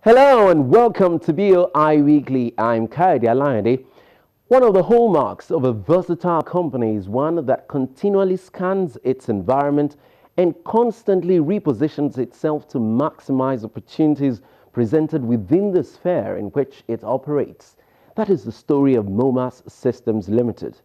Hello and welcome to BoI Weekly. I'm Kaide Alayande. One of the hallmarks of a versatile company is one that continually scans its environment and constantly repositions itself to maximize opportunities presented within the sphere in which it operates. That is the story of Momas Systems Limited.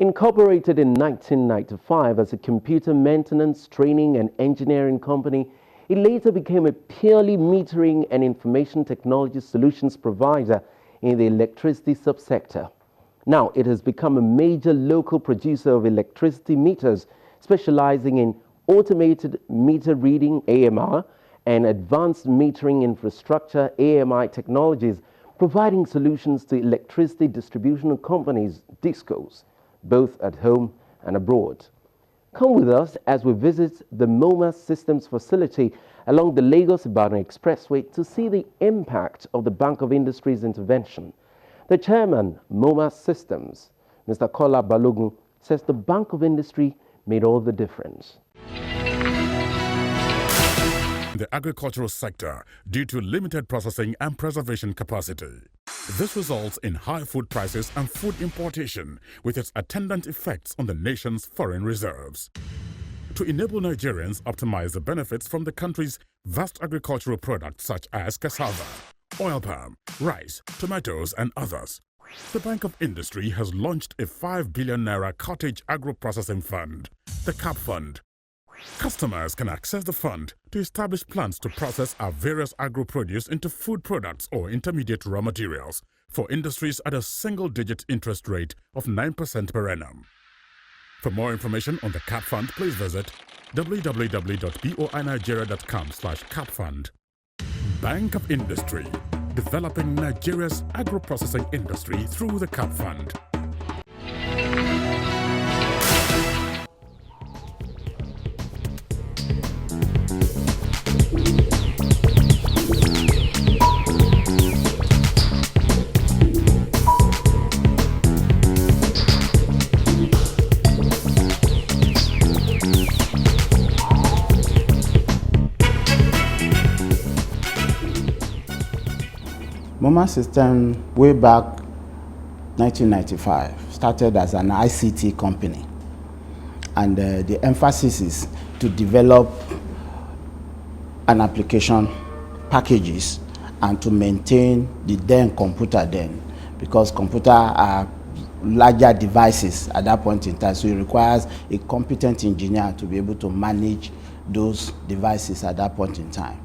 Incorporated in 1995 as a computer maintenance, training and engineering company, it later became a purely metering and information technology solutions provider in the electricity subsector. Now, it has become a major local producer of electricity meters, specializing in automated meter reading (AMR) and advanced metering infrastructure (AMI) technologies, providing solutions to electricity distribution companies (DISCOs), both at home and abroad. Come with us as we visit the Momas Systems facility along the Lagos-Ibadan Expressway to see the impact of the Bank of Industry's intervention. The chairman, Momas Systems, Mr. Kola Balogun, says the Bank of Industry made all the difference. The agricultural sector due to limited processing and preservation capacity. This results in high food prices and food importation, with its attendant effects on the nation's foreign reserves. To enable Nigerians optimize the benefits from the country's vast agricultural products such as cassava, oil palm, rice, tomatoes, and others, the Bank of Industry has launched a 5 billion naira cottage agro-processing fund, the CAP Fund. Customers can access the fund to establish plans to process our various agro-produce into food products or intermediate raw materials for industries at a single-digit interest rate of 9% per annum. For more information on the CAP Fund, please visit www.boinigeria.com/capfund. Bank of Industry, developing Nigeria's agro-processing industry through the CAP Fund. Momas System, way back 1995, started as an ICT company, and the emphasis is to develop an application packages and to maintain the computer because computer are larger devices at that point in time, so it requires a competent engineer to be able to manage those devices at that point in time.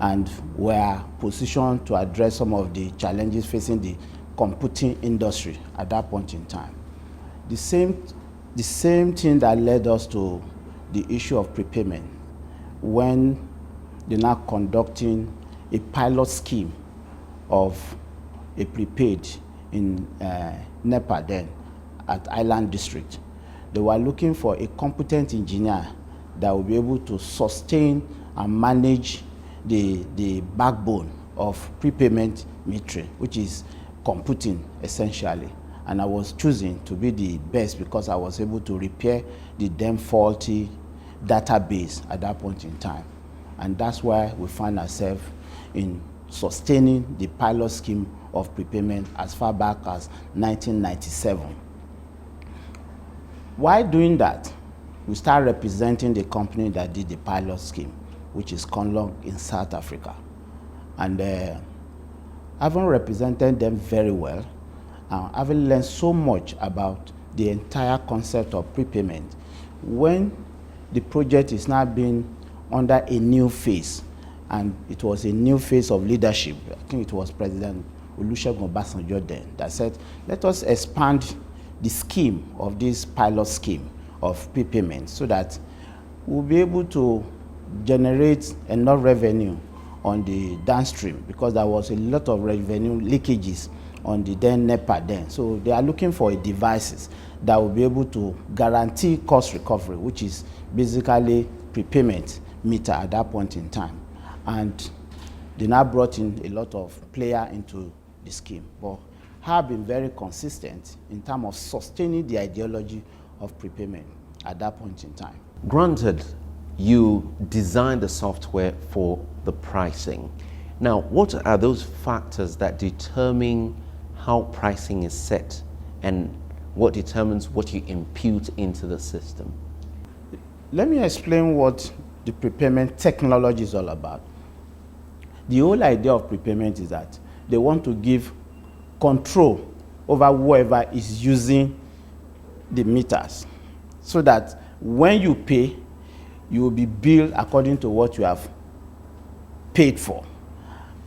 And we are positioned to address some of the challenges facing the computing industry at that point in time. The same thing that led us to the issue of prepayment when they're now conducting a pilot scheme of a prepaid in NEPA then at Island District. They were looking for a competent engineer that will be able to sustain and manage the backbone of prepayment metering, which is computing essentially. And I was choosing to be the best because I was able to repair the then faulty database at that point in time. And that's why we find ourselves in sustaining the pilot scheme of prepayment as far back as 1997. While doing that, we started representing the company that did the pilot scheme, which is Conlog in South Africa. And having represented them very well, having learned so much about the entire concept of prepayment, when the project is now being under a new phase, and it was a new phase of leadership, I think it was President Olusegun Obasanjo then, that said, let us expand the scheme of this pilot scheme of prepayment so that we'll be able to generate enough revenue on the downstream, because there was a lot of revenue leakages on the then NEPA then. So they are looking for devices that will be able to guarantee cost recovery, which is basically prepayment meter at that point in time. And they now brought in a lot of players into the scheme, but have been very consistent in terms of sustaining the ideology of prepayment at that point in time. Granted, you designed the software for the pricing, Now, what are those factors that determine how pricing is set and what determines what you impute into the system? Let me explain what the prepayment technology is all about. The whole idea of prepayment is that they want to give control over whoever is using the meters, so that when you pay, you will be billed according to what you have paid for.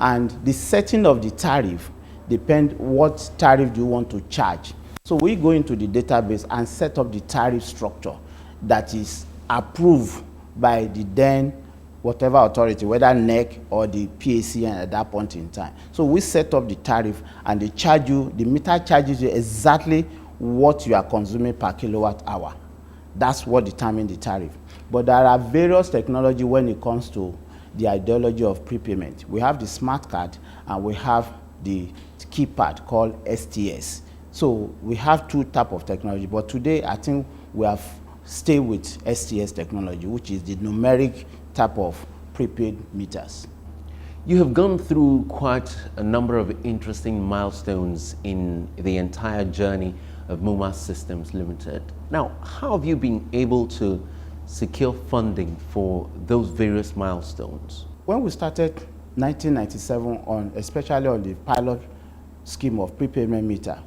And the setting of the tariff depends what tariff do you want to charge. So we go into the database and set up the tariff structure that is approved by the then whatever authority, whether NEC or the PAC at that point in time. So we set up the tariff and they charge you, the meter charges you exactly what you are consuming per kilowatt hour. That's what determines the tariff. But there are various technology when it comes to the ideology of prepayment. We have the smart card and we have the keypad called STS. So we have two types of technology, but today I think we have stayed with STS technology, which is the numeric type of prepaid meters. You have gone through quite a number of interesting milestones in the entire journey of Momas Systems Limited. Now, how have you been able to secure funding for those various milestones? When we started 1997 especially on the pilot scheme of prepayment meter,